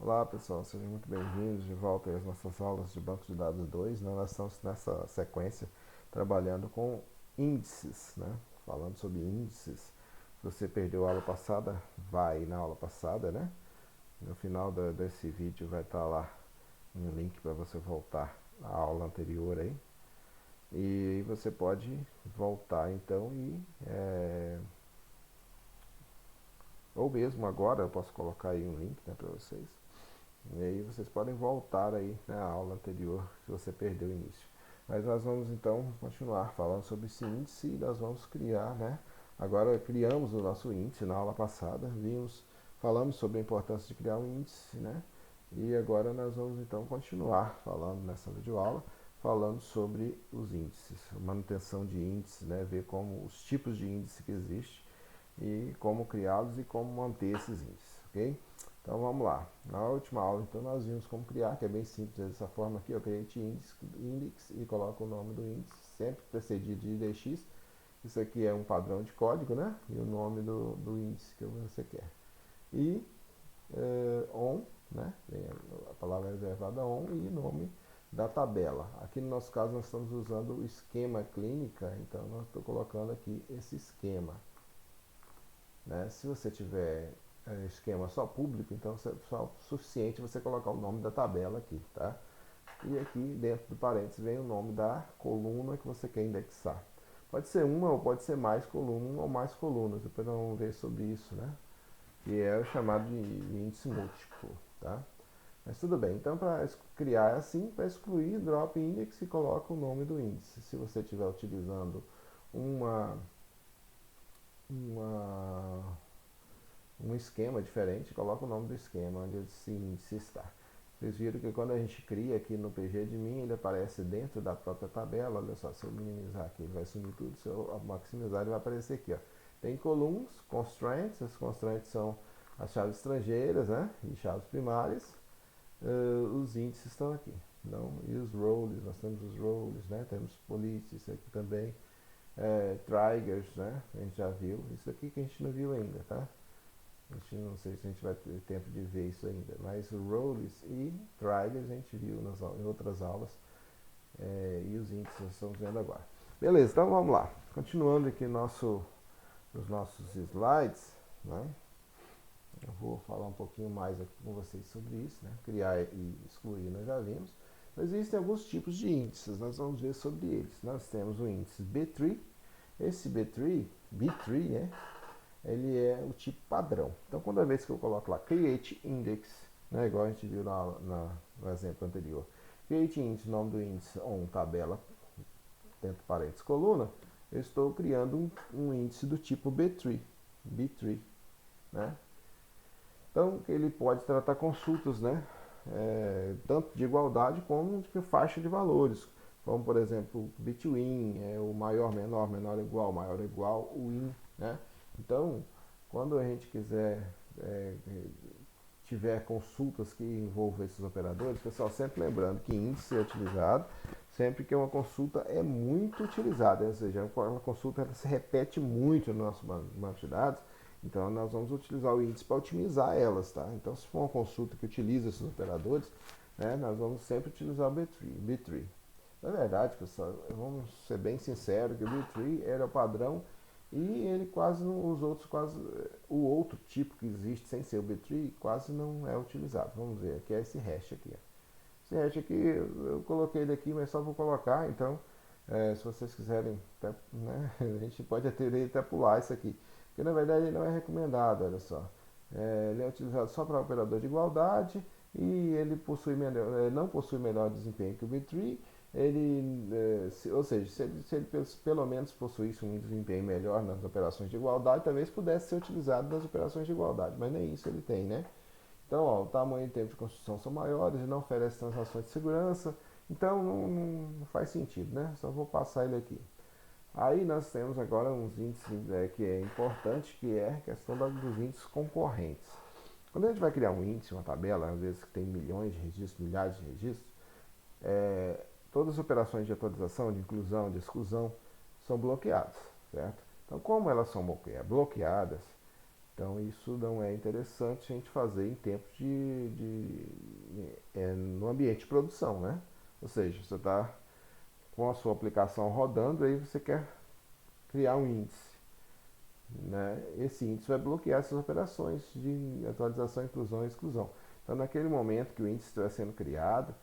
Olá pessoal, sejam muito bem-vindos de volta às nossas aulas de Banco de Dados 2. Nós estamos nessa sequência trabalhando com índices, né? Falando sobre índices. Se você perdeu a aula passada, vai na aula passada, né? No final desse vídeo vai estar lá um link para você voltar à aula anterior aí. E você pode voltar então ou mesmo agora eu posso colocar aí um link, né, para vocês. E aí vocês podem voltar aí na aula anterior se você perdeu o início. Mas nós vamos então continuar falando sobre esse índice e nós vamos criar, né? Agora criamos o nosso índice na aula passada, falamos sobre a importância de criar um índice, né? E agora nós vamos então continuar falando nessa videoaula, falando sobre os índices, manutenção de índices, né? Ver como os tipos de índice que existem e como criá-los e como manter esses índices, ok? Então vamos lá. Na última aula então nós vimos como criar, que é bem simples dessa forma aqui, eu create index e coloco o nome do índice, sempre precedido de IDX. Isso aqui é um padrão de código, né? E o nome do índice que você quer. E on, né? A palavra reservada on e nome da tabela. Aqui no nosso caso nós estamos usando o esquema clínica, então eu estou colocando aqui esse esquema. Né? Se você tiver esquema só público, então é só suficiente você colocar o nome da tabela aqui, tá? E aqui dentro do parênteses vem o nome da coluna que você quer indexar. Pode ser uma ou pode ser mais colunas, uma ou mais colunas, depois nós vamos ver sobre isso, né? Que é o chamado de índice múltiplo, tá? Mas tudo bem, então para criar assim, para excluir, drop index e coloca o nome do índice. Se você estiver utilizando uma uma um esquema diferente, coloca o nome do esquema onde esse índice está. Vocês viram que quando a gente cria aqui no PGAdmin, ele aparece dentro da própria tabela. Olha só, se eu minimizar aqui, ele vai sumir tudo. Se eu maximizar, ele vai aparecer aqui. Ó. Tem columns, constraints. As constraints são as chaves estrangeiras, né? E chaves primárias. Os índices estão aqui. Não? E os roles, nós temos os roles, né? Temos policies aqui também. Triggers, né? A gente já viu. Isso aqui que a gente não viu ainda, tá? A gente não sei se a gente vai ter tempo de ver isso ainda, mas roles e triggers a gente viu em outras aulas e os índices nós estamos vendo agora. Beleza, então vamos lá. Continuando aqui os nossos slides, né? Eu vou falar um pouquinho mais aqui com vocês sobre isso, né? Criar e excluir nós já vimos. Mas existem alguns tipos de índices, nós vamos ver sobre eles. Nós temos o índice B-tree. Esse B-tree, né? Ele é o tipo padrão. Então, toda vez que eu coloco lá create index, né, igual a gente viu no exemplo anterior, create index, nome do índice on tabela, dentro parênteses coluna, eu estou criando um índice do tipo B-tree, né? Então, ele pode tratar consultas, né, tanto de igualdade como de faixa de valores, como por exemplo between, o maior, menor igual, o in, né? Então, quando a gente quiser tiver consultas que envolvam esses operadores, pessoal, sempre lembrando que índice é utilizado sempre que uma consulta é muito utilizada, ou seja, uma consulta ela se repete muito no nosso banco de dados, então nós vamos utilizar o índice para otimizar elas, tá? Então, se for uma consulta que utiliza esses operadores, né, nós vamos sempre utilizar o B-tree. Na verdade, pessoal, vamos ser bem sinceros que o B-tree era o padrão e ele quase não, o outro tipo que existe sem ser o B-tree quase não é utilizado. Vamos ver, aqui é esse hash aqui. Ó. Esse hash aqui eu coloquei ele aqui, mas só vou colocar, então se vocês quiserem, né, a gente pode até pular isso aqui, porque na verdade ele não é recomendado, olha só. Ele é utilizado só para operador de igualdade e ele não possui melhor desempenho que o B-tree. Ou seja, se ele pelo menos possuísse um desempenho melhor nas operações de igualdade, talvez pudesse ser utilizado nas operações de igualdade, mas nem isso ele tem, né? Então, ó, o tamanho e tempo de construção são maiores, ele não oferece transações de segurança, então não faz sentido, né? Só vou passar ele aqui. Aí nós temos agora uns índices que é importante, que é a questão dos índices concorrentes. Quando a gente vai criar um índice, uma tabela, às vezes que tem milhões de registros, milhares de registros, é, todas as operações de atualização, de inclusão, de exclusão são bloqueadas, certo? Então, como elas são bloqueadas, Então isso não é interessante a gente fazer em tempos no ambiente de produção, né? Ou seja, você está com a sua aplicação rodando, aí você quer criar um índice, né? Esse índice vai bloquear essas operações de atualização, inclusão e exclusão. Então, naquele momento que o índice estiver sendo criado,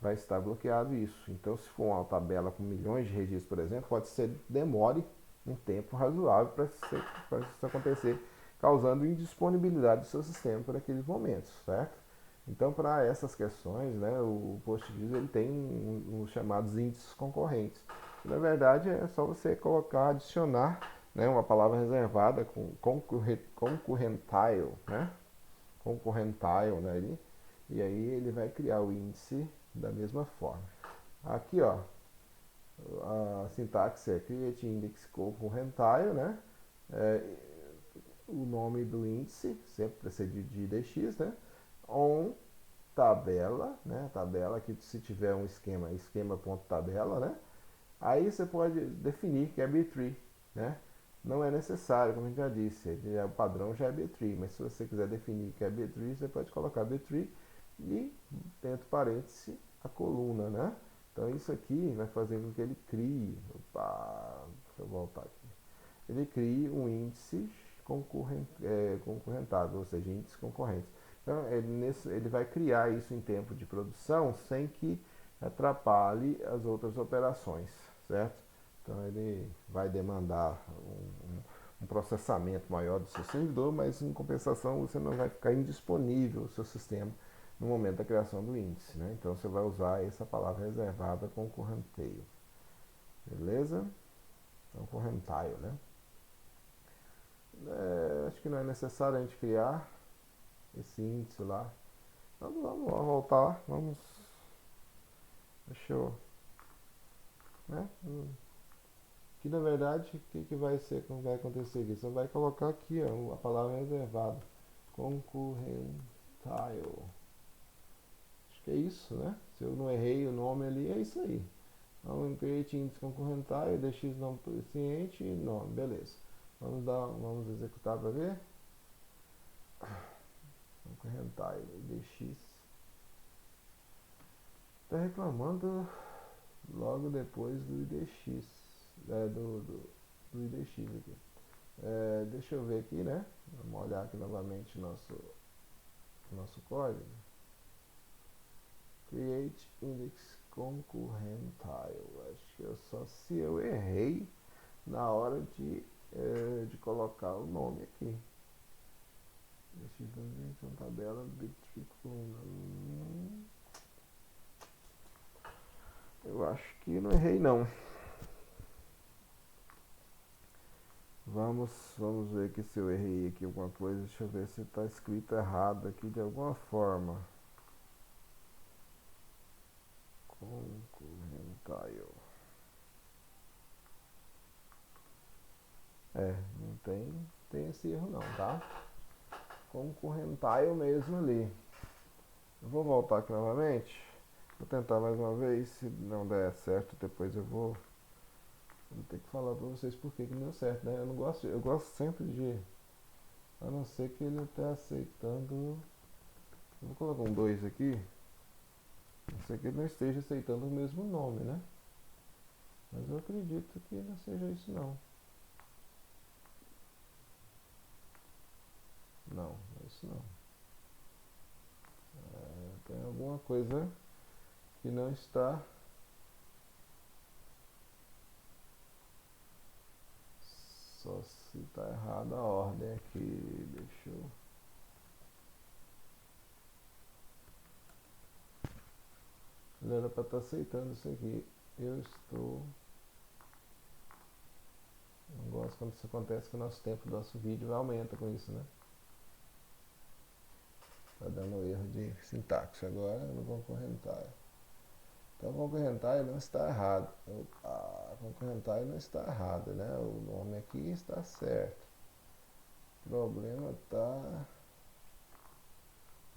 vai estar bloqueado isso. Então, se for uma tabela com milhões de registros, por exemplo, pode ser demore um tempo razoável para isso acontecer, causando indisponibilidade do seu sistema por aqueles momentos, certo? Então, para essas questões, né, o PostGIS ele tem os chamados índices concorrentes. Que, na verdade, é só você colocar, adicionar, né, uma palavra reservada com concurrentile, né? Concurrentile, né? E aí ele vai criar o índice da mesma forma. Aqui, ó, a sintaxe é create index concurrentile, né? É, o nome do índice, sempre precedido de IDX, né? On tabela, né? Tabela que se tiver um esquema.tabela, né? Aí você pode definir que é B-tree, né? Não é necessário, como a gente já disse, o padrão já é B-tree, mas se você quiser definir que é B-tree, você pode colocar B-tree e, dentro parênteses, a coluna, né? Então isso aqui vai fazer com que ele crie, deixa eu voltar aqui, ele crie um índice concorrentado, ou seja, índices concorrentes. Então ele vai criar isso em tempo de produção sem que atrapalhe as outras operações, certo? Então ele vai demandar um processamento maior do seu servidor, mas em compensação você não vai ficar indisponível o seu sistema no momento da criação do índice, né? Então você vai usar essa palavra reservada concurrentile, beleza? Então concurrentile, né? Acho que não é necessário a gente criar esse índice lá. Vamos voltar lá, deixa eu, né? Que na verdade, o que vai acontecer aqui? Você vai colocar aqui, ó, a palavra reservada, concurrentile. Acho que é isso, né? Se eu não errei o nome ali, é isso aí. Então, create índice concorrentile, dx nome do cliente e nome, beleza. Vamos executar para ver. Concorrentile, dx. Está reclamando logo depois do IDX, do IDX aqui. Deixa eu ver aqui, né? Vamos olhar aqui novamente nosso código. Create index concurrentile. Acho que se eu errei na hora de colocar o nome aqui. Deixa eu ver, então tabela B-tree coluna. Eu acho que não errei não. Vamos ver aqui se eu errei aqui alguma coisa. Deixa eu ver se está escrito errado aqui de alguma forma. Concurrentile. Não tem esse erro não, tá? Concurrentile mesmo ali. Eu vou voltar aqui novamente. Vou tentar mais uma vez. Se não der certo, depois eu vou ter que falar pra vocês por que não deu certo, né? Eu gosto sempre de... A não ser que ele esteja aceitando... Eu vou colocar um 2 aqui. A não ser que ele não esteja aceitando o mesmo nome, né? Mas eu acredito que não seja isso não. Não é isso não. Tem alguma coisa que não está... Só se está errada a ordem aqui. Deixa eu... Ele era para estar aceitando isso aqui. Eu estou... Não gosto quando isso acontece, que o nosso tempo do nosso vídeo aumenta com isso, né? Tá dando erro de sintaxe agora no concurrentile. Então concurrentile não está errado. Concurrentile não está errado, né? O nome aqui está certo. O problema está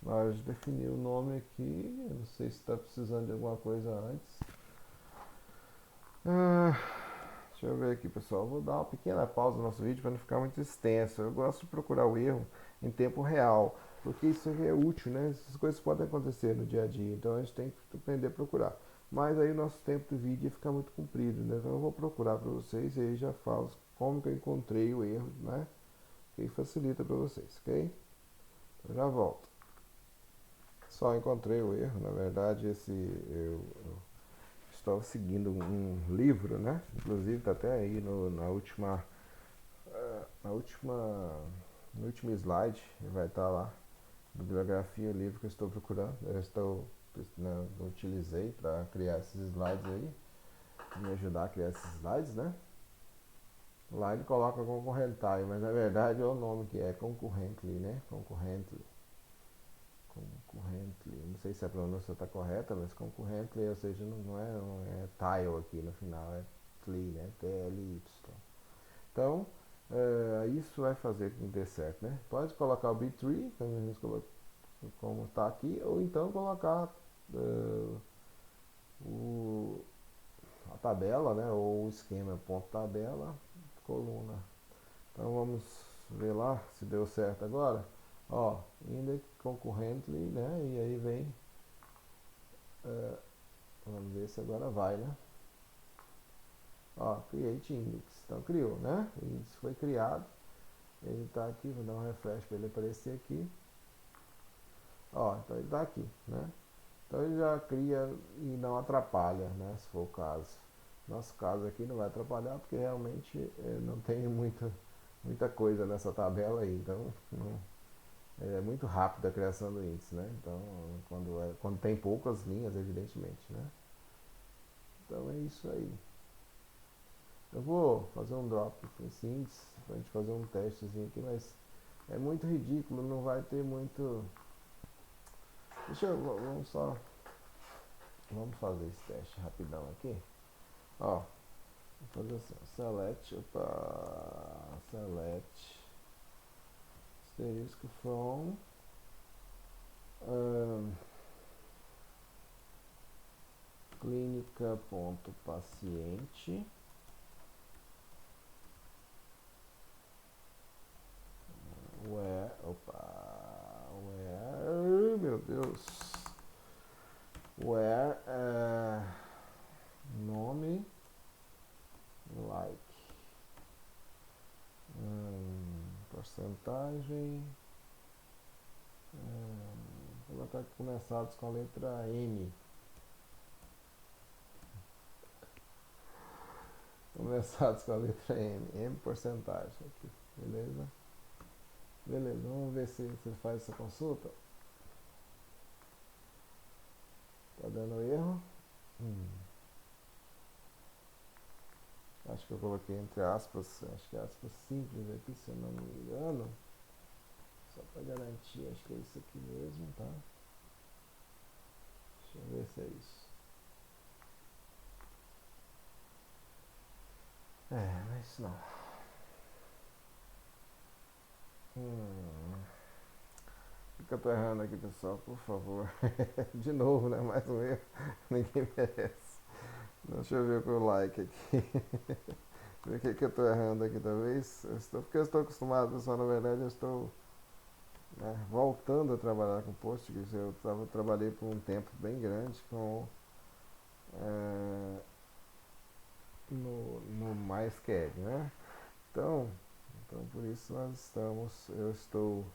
na hora de definir o nome aqui. Eu não sei se está precisando de alguma coisa antes. Deixa eu ver aqui, pessoal. Vou dar uma pequena pausa no nosso vídeo para não ficar muito extenso. Eu gosto de procurar o erro em tempo real, porque isso aqui é útil, né? Essas coisas podem acontecer no dia a dia, então a gente tem que aprender a procurar. Mas aí o nosso tempo de vídeo ia ficar muito comprido, né? Então eu vou procurar para vocês e aí já falo como que eu encontrei o erro, né? Que facilita para vocês, ok? Eu já volto. Só encontrei o erro, na verdade, eu estou seguindo um livro, né? Inclusive está até aí na última, no último slide, vai estar lá, bibliografia, o livro que eu estou procurando. Eu utilizei para criar esses slides aí, me ajudar a criar esses slides, né? Lá ele coloca concorrentai, mas na verdade é o nome que é concurrently, né? Concurrently, não sei se a pronúncia está correta, mas concurrently, ou seja, não é tile aqui no final, é tli, né? T-L-Y. Então, isso vai fazer com que dê certo, né? Pode colocar o B3, como está aqui, ou então colocar o, a tabela, né? Ou o esquema ponto tabela, coluna. Então vamos ver lá se deu certo agora. Ó, index concurrently, né? E aí vem, vamos ver se agora vai, né? Ó, create index. Então criou, né? O índice foi criado. Ele está aqui, vou dar um refresh para ele aparecer aqui. Ó, então ele está aqui, né? Então ele já cria e não atrapalha, né? Se for o caso. Nosso caso aqui não vai atrapalhar porque realmente não tem muita coisa nessa tabela aí. Então é muito rápida a criação do índice, né? Então quando tem poucas linhas, evidentemente, né? Então é isso aí. Eu vou fazer um drop nesse índice pra gente fazer um testezinho aqui, mas é muito ridículo, não vai ter muito. Vamos fazer esse teste rapidão aqui. Ó, vou fazer assim, select asterisco from clínica.paciente meu Deus, nome like, porcentagem, vou colocar aqui começados com a letra M. Começados com a letra M porcentagem aqui, beleza? Beleza, vamos ver se ele faz essa consulta. Tá dando erro. Acho que eu coloquei entre aspas, acho que é aspas simples aqui, se eu não me engano. Só para garantir, acho que é isso aqui mesmo, tá? Deixa eu ver se é isso. Mas não. O que eu tô errando aqui, pessoal? Por favor. De novo, né? Mais um erro. Ninguém merece. Deixa eu ver o like aqui. Ver o que eu tô errando aqui, talvez. Porque eu estou acostumado, pessoal. Na verdade, eu estou voltando a trabalhar com Postgres. Trabalhei por um tempo bem grande no MySQL, né? Então por isso eu estou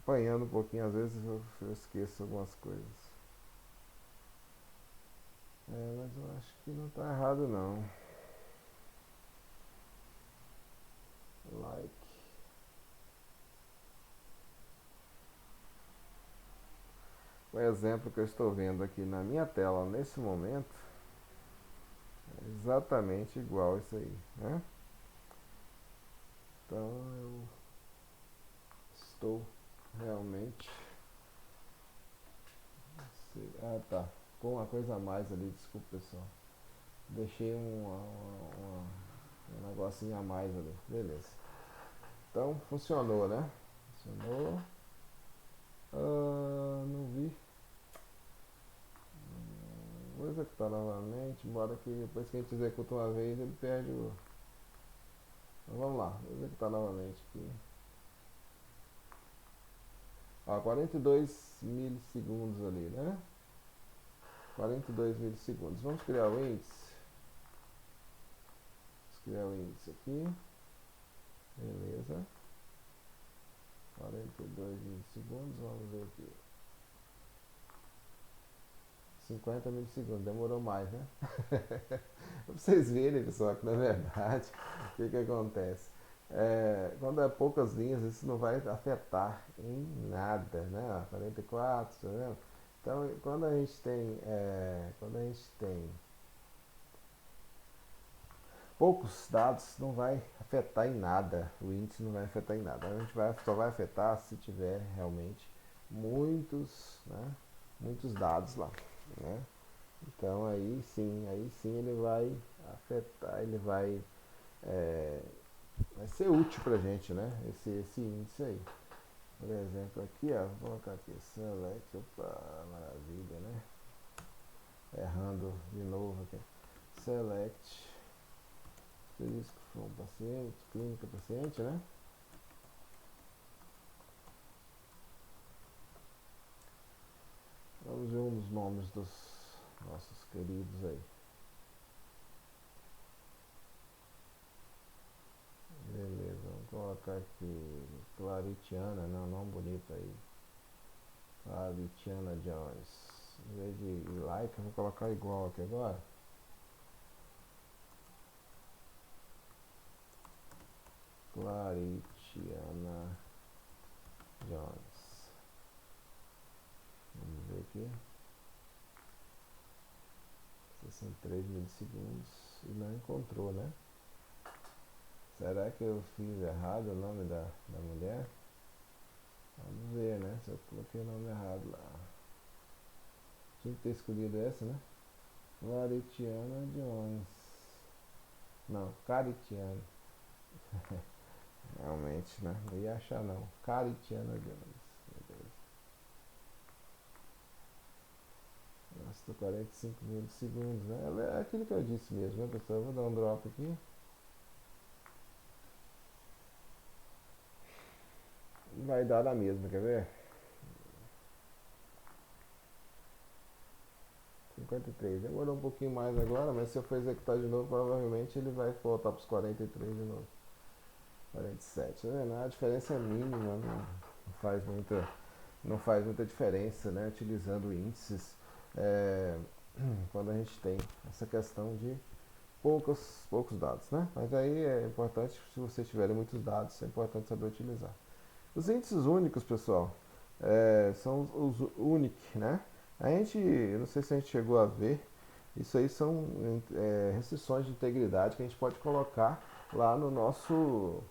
apanhando um pouquinho, às vezes eu esqueço algumas coisas. Mas eu acho que não está errado não. Like. O exemplo que eu estou vendo aqui na minha tela nesse momento é exatamente igual isso aí, né? Então eu estou realmente. Tá. Com uma coisa a mais ali, desculpa pessoal. Deixei um negocinho a mais ali. Beleza. Então funcionou, né? Funcionou. Não vi. Vou executar novamente, embora que depois que a gente executa uma vez ele perde o. Então vamos lá, vou executar novamente aqui. Ó, 42 milissegundos ali, né? 42 milissegundos. Vamos criar o índice. Vamos criar o índice aqui. Beleza. 42 milissegundos, vamos ver aqui. 50 milissegundos, demorou mais, né? Pra vocês verem, pessoal, que na verdade, o que acontece? Quando é poucas linhas, isso não vai afetar em nada, né? 44, tá vendo? Então, quando a gente tem poucos dados, não vai afetar em nada, o índice não vai afetar em nada. Só vai afetar se tiver realmente muitos dados lá, né? Então aí sim ele vai afetar, é, vai ser útil pra gente, né? Esse índice aí. Por exemplo, aqui, ó, vou colocar aqui, select, opa, maravilha, né? Errando de novo aqui. Select, risco from paciente, clínica paciente, né? Vamos ver um dos nomes dos nossos queridos aí. Beleza, vamos colocar aqui Claritiana, né? Um nome bonito aí. Claritiana Jones. Em vez de like, eu vou colocar igual aqui agora. Claritiana Jones. Vamos ver aqui. 63 milissegundos. E não encontrou, né? Será que eu fiz errado o nome da mulher? Vamos ver, né? Se eu coloquei o nome errado lá. Tinha que ter escolhido essa, né? Claritiana Jones. Não, Caritiana. Realmente, né? Não ia achar não. Caritiana Jones. Beleza. Nossa, 45 milissegundos, né? É aquilo que eu disse mesmo, né, pessoal? Eu vou dar um drop aqui. Vai dar na mesma, quer ver? 53. Demorou um pouquinho mais agora, mas se eu for executar de novo, provavelmente ele vai voltar para os 43 de novo. 47. A diferença é mínima, não faz muita diferença, né? Utilizando índices. É, quando a gente tem essa questão de poucos dados, né? Mas aí é importante, se vocês tiverem muitos dados, é importante saber utilizar. Os índices únicos, pessoal, são os unique, né? Eu não sei se a gente chegou a ver, isso aí são restrições de integridade que a gente pode colocar lá no nosso,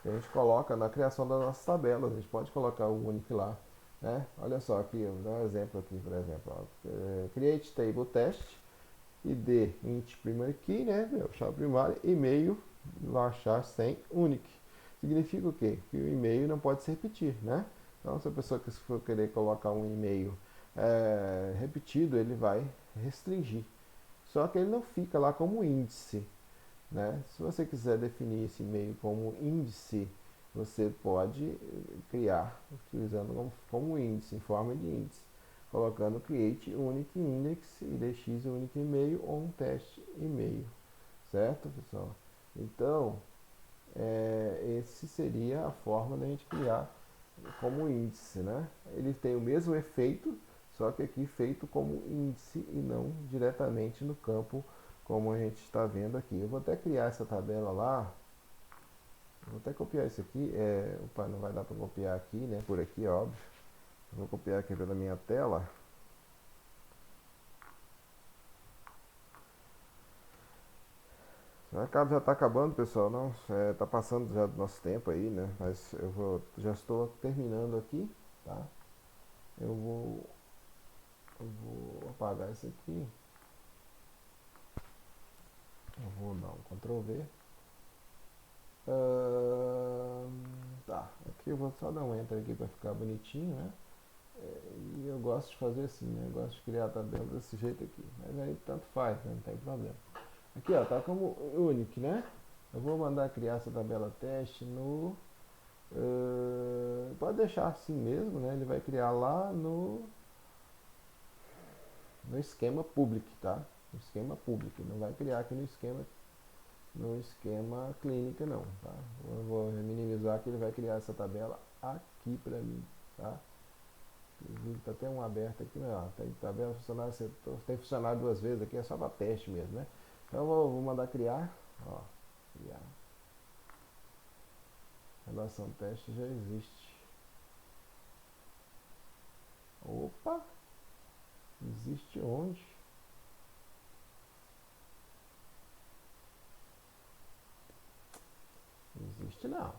que a gente coloca na criação das nossas tabelas, a gente pode colocar o unique lá, né? Olha só aqui, vou dar um exemplo aqui, por exemplo, ó, create table test, id int primary key, né? Chave primária, e-mail, chave sem unique. Significa o quê? Que o e-mail não pode se repetir, né? Então, se a pessoa que for querer colocar um e-mail repetido, ele vai restringir. Só que ele não fica lá como índice, né? Se você quiser definir esse e-mail como índice, você pode criar utilizando como índice, em forma de índice, colocando create unique index, idx unique e-mail ou um teste e-mail, certo, pessoal? Então, esse seria a forma da gente criar como índice, né? Ele tem o mesmo efeito, só que aqui feito como índice e não diretamente no campo, como a gente está vendo aqui. Eu vou até criar essa tabela lá, vou até copiar isso aqui, opa, não vai dar para copiar aqui, né? Por aqui, óbvio. Vou copiar aqui pela minha tela. Já está acabando, pessoal, não? Tá passando já do nosso tempo aí, né? Mas já estou terminando aqui, tá? Eu vou, eu vou apagar isso aqui. Eu vou dar um Ctrl V. Tá, aqui eu vou só dar um Enter aqui para ficar bonitinho, né? E eu gosto de fazer assim, né? Eu gosto de criar a tabela desse jeito aqui. Mas aí tanto faz, né? Não tem problema. Aqui, ó, tá como unique, né? Eu vou mandar criar essa tabela teste no... pode deixar assim mesmo, né? Ele vai criar lá no esquema public, tá? No esquema public. Não vai criar aqui no esquema clínica não, tá? Eu vou minimizar que ele vai criar essa tabela aqui para mim, tá? Inclusive tá até um aberto aqui, né? Ó, tem tabela funcionário setor, tem funcionário duas vezes aqui, é só para teste mesmo, né? Então eu vou mandar criar, ó, criar. Relação teste já existe. Opa, existe onde? Existe não.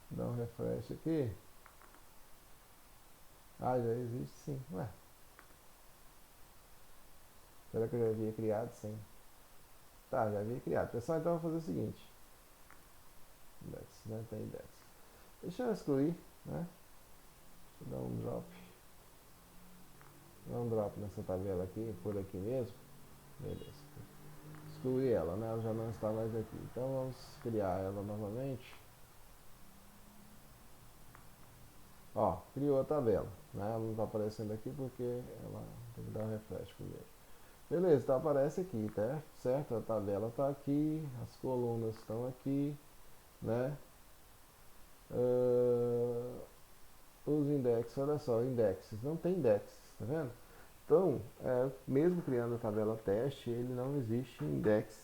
Dá um refresh aqui. Ah, já existe sim. Ué, será que eu já havia criado? Sim. Tá, já havia criado. Pessoal, então eu vou fazer o seguinte. Index, né? Tem index. Deixa eu excluir, né? Deixa eu dar um drop. Dar um drop nessa tabela aqui, por aqui mesmo. Beleza. Excluir ela, né? Ela já não está mais aqui. Então vamos criar ela novamente. Ó, criou a tabela, né? Ela não está aparecendo aqui porque ela tem que dar um refresh primeiro. Beleza, então aparece aqui, tá? Certo? A tabela está aqui, as colunas estão aqui, né? Os indexes, olha só, indexes, não tem indexes, tá vendo? Então, mesmo criando a tabela teste, ele não existe index,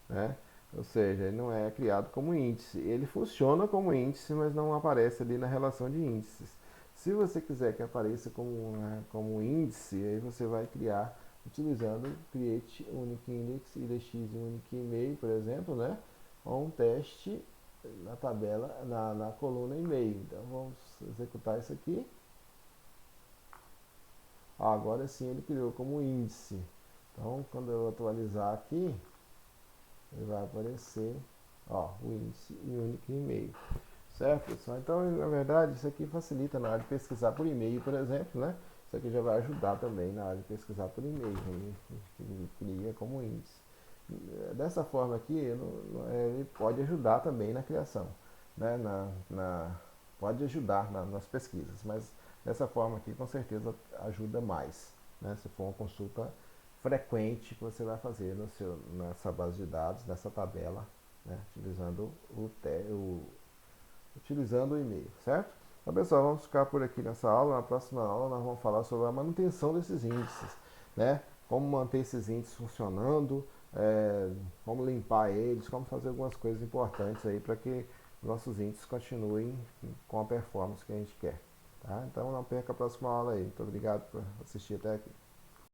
né? Ou seja, ele não é criado como índice. Ele funciona como índice, mas não aparece ali na relação de índices. Se você quiser que apareça como índice, aí você vai criar utilizando create unique index, idx unique e-mail, por exemplo, né? Ou um teste na tabela, na coluna e-mail. Então vamos executar isso aqui. Agora sim ele criou como índice. Então quando eu atualizar aqui, ele vai aparecer, ó, o índice unique e-mail. Certo, pessoal? Então, na verdade, isso aqui facilita na hora de pesquisar por e-mail, por exemplo, né? Isso aqui já vai ajudar também na hora de pesquisar por e-mail. Ele cria como índice. Dessa forma aqui, ele pode ajudar também na criação, né? Pode ajudar nas pesquisas, mas dessa forma aqui, com certeza, ajuda mais, né? Se for uma consulta frequente que você vai fazer nessa base de dados, nessa tabela, né? Utilizando o e-mail, certo? Então, pessoal, vamos ficar por aqui nessa aula. Na próxima aula, nós vamos falar sobre a manutenção desses índices, né? Como manter esses índices funcionando, como limpar eles, como fazer algumas coisas importantes aí para que nossos índices continuem com a performance que a gente quer. Tá? Então, não perca a próxima aula aí. Muito obrigado por assistir até aqui.